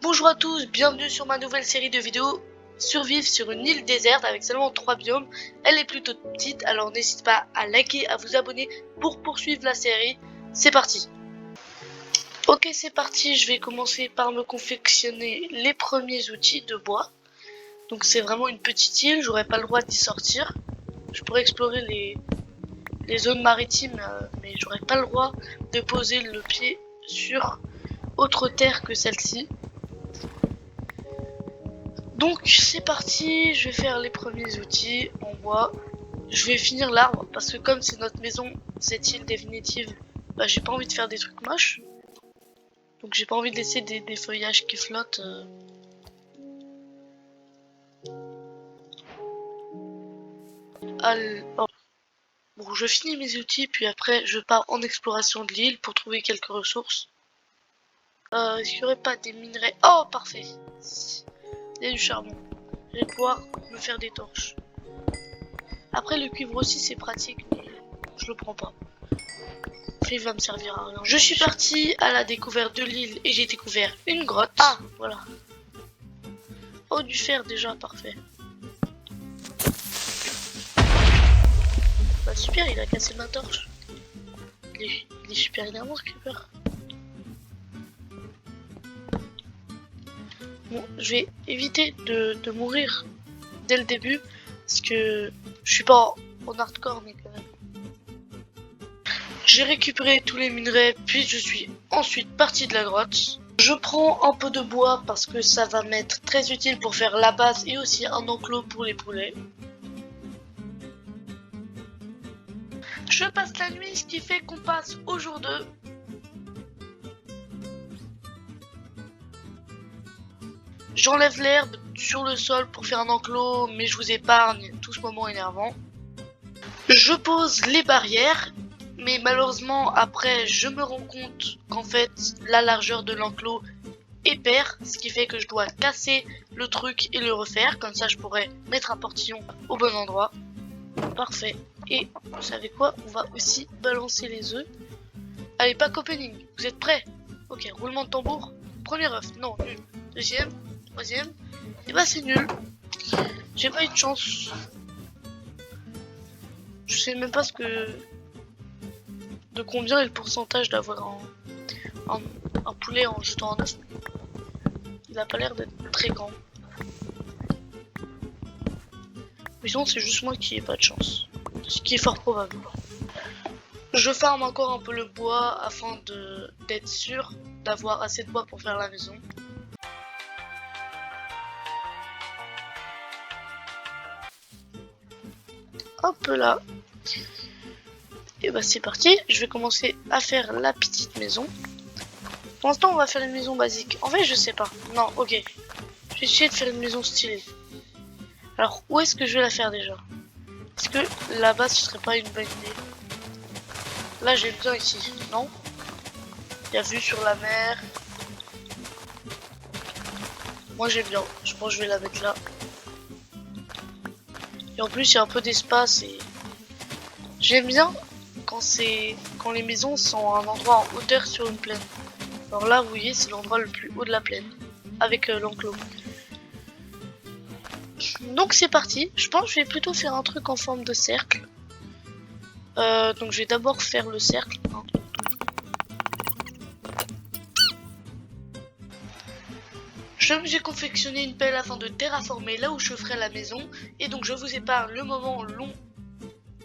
Bonjour à tous, bienvenue sur ma nouvelle série de vidéos survivre sur une île déserte avec seulement 3 biomes. Elle est plutôt petite, alors n'hésitez pas à liker, à vous abonner pour poursuivre la série. C'est parti. Ok, c'est parti, je vais commencer par me confectionner les premiers outils de bois. Donc c'est vraiment une petite île, j'aurais pas le droit d'y sortir. Je pourrais explorer les zones maritimes, mais j'aurais pas le droit de poser le pied sur autre terre que celle-ci. Donc c'est parti, je vais faire les premiers outils en bois. Je vais finir l'arbre parce que comme c'est notre maison, cette île définitive, bah, j'ai pas envie de faire des trucs moches. Donc j'ai pas envie de laisser des feuillages qui flottent. Oh. Bon, je finis mes outils puis après je pars en exploration de l'île pour trouver quelques ressources. Est-ce qu'il n'y aurait pas des minerais? Oh parfait, il y a du charbon. Je vais pouvoir me faire des torches. Après le cuivre aussi c'est pratique mais je le prends pas. Il va me servir à rien. Je suis partie à la découverte de l'île et j'ai découvert une grotte. Ah, voilà. Oh, du fer déjà, parfait. Bah super, il a cassé ma torche. Il est super énervant ce creeper. Bon, je vais éviter de mourir dès le début parce que je suis pas en hardcore mais quand même. J'ai récupéré tous les minerais, puis je suis ensuite partie de la grotte. Je prends un peu de bois parce que ça va m'être très utile pour faire la base et aussi un enclos pour les poulets. Je passe la nuit, ce qui fait qu'on passe au jour 2. J'enlève l'herbe sur le sol pour faire un enclos, mais je vous épargne tout ce moment énervant. Je pose les barrières. Mais malheureusement, après, je me rends compte qu'en fait, la largeur de l'enclos est paire, ce qui fait que je dois casser le truc et le refaire. Comme ça, je pourrais mettre un portillon au bon endroit. Parfait. Et vous savez quoi? On va aussi balancer les œufs. Allez, pack opening. Vous êtes prêts? Ok, roulement de tambour. Premier œuf. Non, nul. Deuxième. Troisième. Et bah, c'est nul. J'ai pas eu de chance. Je sais même pas de combien est le pourcentage d'avoir un poulet en jetant un œuf. Il a pas l'air d'être très grand. Mais sinon c'est juste moi qui ai pas de chance. Ce qui est fort probable. Je farme encore un peu le bois afin d'être sûr d'avoir assez de bois pour faire la maison. Hop là. Et bah c'est parti, je vais commencer à faire la petite maison. Pour l'instant on va faire une maison basique. En fait je sais pas. Non, ok. Je vais essayer de faire une maison stylée. Alors où est-ce que je vais la faire déjà? Est-ce que là-bas ce serait pas une bonne idée? Là j'ai besoin ici, non? Il y a vue sur la mer. Moi j'aime bien, je pense que je vais la mettre là. Et en plus il y a un peu d'espace et j'aime bien quand les maisons sont à un endroit en hauteur sur une plaine. Alors là, vous voyez, c'est l'endroit le plus haut de la plaine, avec l'enclos. Donc c'est parti. Je pense que je vais plutôt faire un truc en forme de cercle. Donc je vais d'abord faire le cercle. J'ai confectionné une pelle afin de terraformer là où je ferai la maison. Et donc je vous épargne le moment long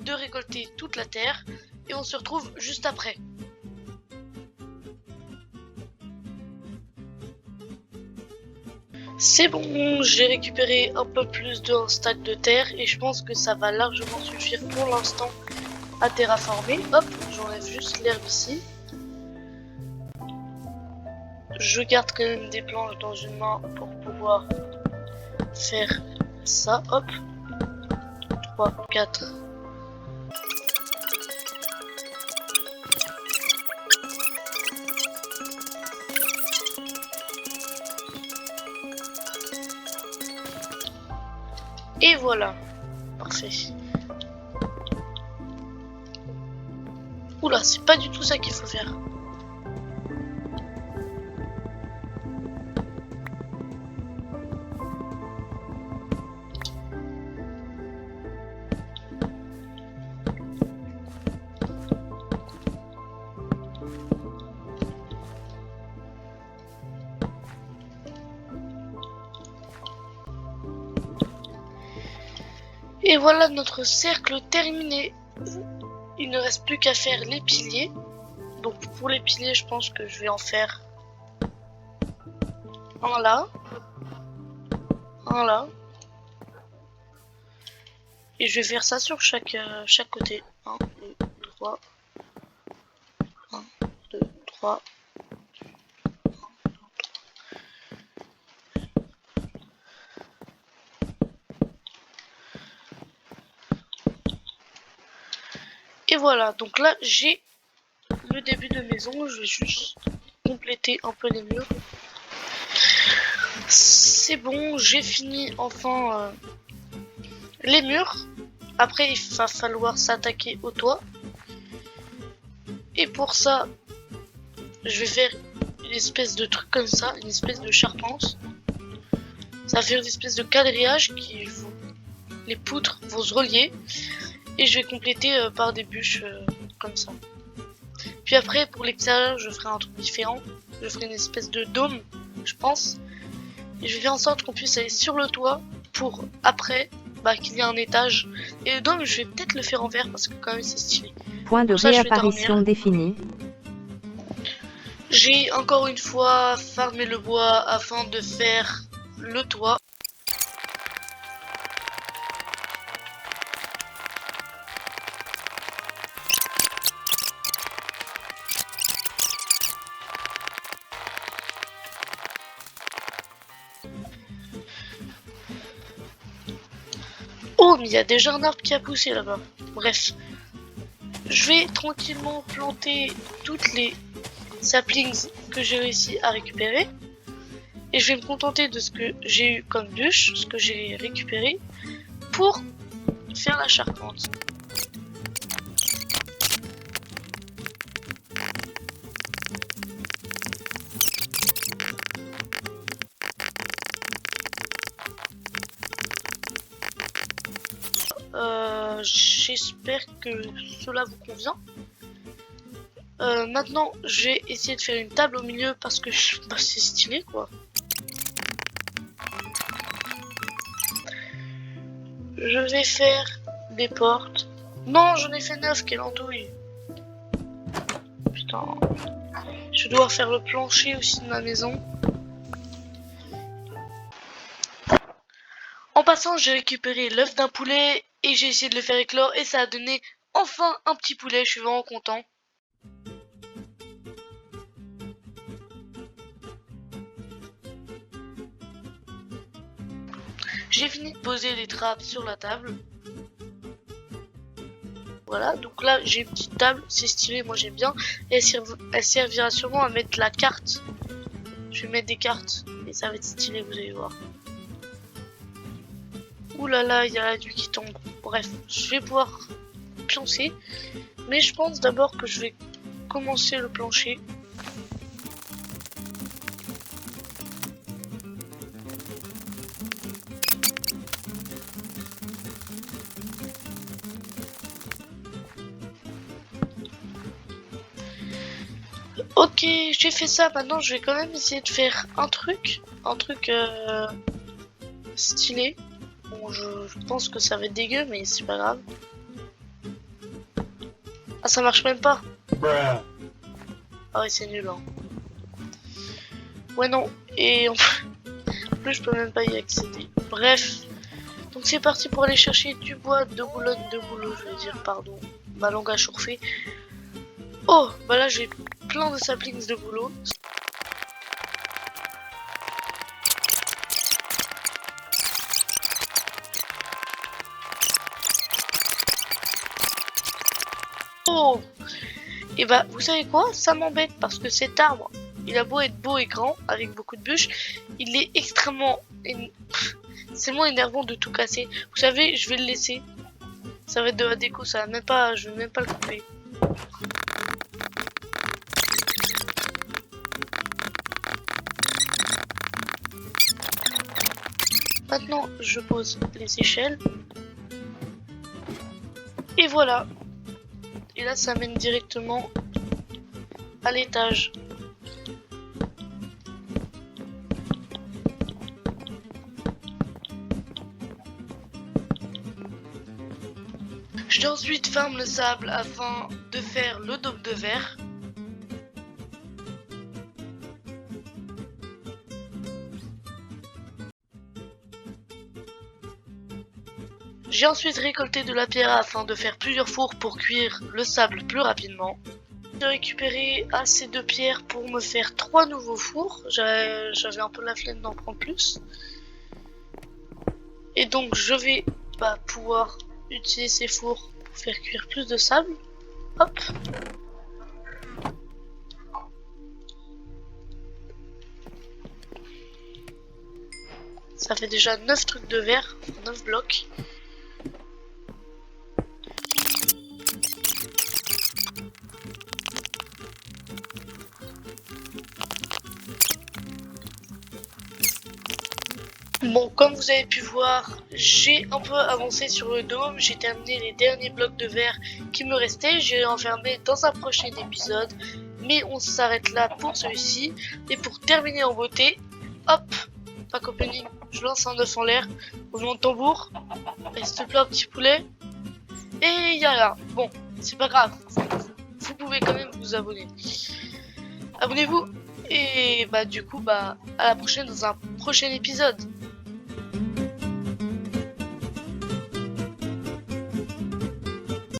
de récolter toute la terre. Et on se retrouve juste après. C'est bon, j'ai récupéré un peu plus d'un stack de terre et je pense que ça va largement suffire pour l'instant à terraformer. Hop, j'enlève juste l'herbe ici. Je garde quand même des planches dans une main pour pouvoir faire ça. Hop, 3, 4. Et voilà, parfait. Oula, c'est pas du tout ça qu'il faut faire. Et voilà notre cercle terminé. Il ne reste plus qu'à faire les piliers. Donc pour les piliers, je pense que je vais en faire un là, un là. Et je vais faire ça sur chaque côté. 1, 2, 3. 1, 2, 3. Et voilà, donc là j'ai le début de maison. Je vais juste compléter un peu les murs. C'est bon, j'ai fini enfin les murs. Après il va falloir s'attaquer au toit. Et pour ça, je vais faire une espèce de truc comme ça, une espèce de charpente. Ça va faire une espèce de quadrillage qui vont... Les poutres vont se relier. Et je vais compléter par des bûches comme ça. Puis après, pour l'extérieur, je ferai un truc différent. Je ferai une espèce de dôme, je pense. Et je vais faire en sorte qu'on puisse aller sur le toit pour après qu'il y ait un étage. Et le dôme, je vais peut-être le faire en verre parce que quand même c'est stylé. Point de réapparition défini. J'ai encore une fois farmé le bois afin de faire le toit. Oh, mais il y a déjà un arbre qui a poussé là-bas. Bref, je vais tranquillement planter toutes les saplings que j'ai réussi à récupérer. Et je vais me contenter de ce que j'ai eu comme bûche, ce que j'ai récupéré, pour faire la charpente. J'espère que cela vous convient. Maintenant, je vais essayer de faire une table au milieu parce que c'est stylé quoi. Je vais faire des portes. Non, j'en ai fait 9, quelle andouille. Putain. Je dois faire le plancher aussi de ma maison. En passant, j'ai récupéré l'œuf d'un poulet et j'ai essayé de le faire éclore et ça a donné enfin un petit poulet, je suis vraiment content. J'ai fini de poser les trappes sur la table. Voilà, donc là j'ai une petite table, c'est stylé, moi j'aime bien. Et elle servira sûrement à mettre la carte. Je vais mettre des cartes et ça va être stylé, vous allez voir. Ouh là là, il y a la nuit qui tombe. Bref, je vais pouvoir pioncer. Mais je pense d'abord que je vais commencer le plancher. Ok, j'ai fait ça. Maintenant, je vais quand même essayer de faire un truc stylé. Bon, je pense que ça va être dégueu, mais c'est pas grave. Ah, ça marche même pas. Ah ouais, c'est nul. Hein. Ouais, non. Et en plus, je peux même pas y accéder. Bref. Donc, c'est parti pour aller chercher du bois de boulot, je veux dire, pardon. Ma langue a chauffé. Oh, bah là, j'ai plein de saplings de boulot. Oh! Et bah, vous savez quoi? Ça m'embête parce que cet arbre, il a beau être beau et grand, avec beaucoup de bûches, il est extrêmement... C'est moins énervant de tout casser. Vous savez, je vais le laisser. Ça va être de la déco, ça va même pas... Je vais même pas le couper. Maintenant, je pose les échelles. Et voilà. Et là, ça mène directement à l'étage. Je dois ensuite farm le sable afin de faire le dôme de verre. J'ai ensuite récolté de la pierre afin de faire plusieurs fours pour cuire le sable plus rapidement. J'ai récupéré assez de pierres pour me faire 3 nouveaux fours. J'avais un peu la flemme d'en prendre plus. Et donc je vais pouvoir utiliser ces fours pour faire cuire plus de sable. Hop. Ça fait déjà 9 trucs de verre, 9 blocs. Bon, comme vous avez pu voir, j'ai un peu avancé sur le dôme, j'ai terminé les derniers blocs de verre qui me restaient, je vais enfermer dans un prochain épisode, mais on s'arrête là pour celui-ci. Et pour terminer en beauté, hop, pack opening, je lance un œuf en l'air, roulement de tambour, et s'il te plaît un petit poulet, et y a rien. Bon, c'est pas grave, vous pouvez quand même vous abonner. Abonnez-vous, et du coup, à la prochaine dans un prochain épisode.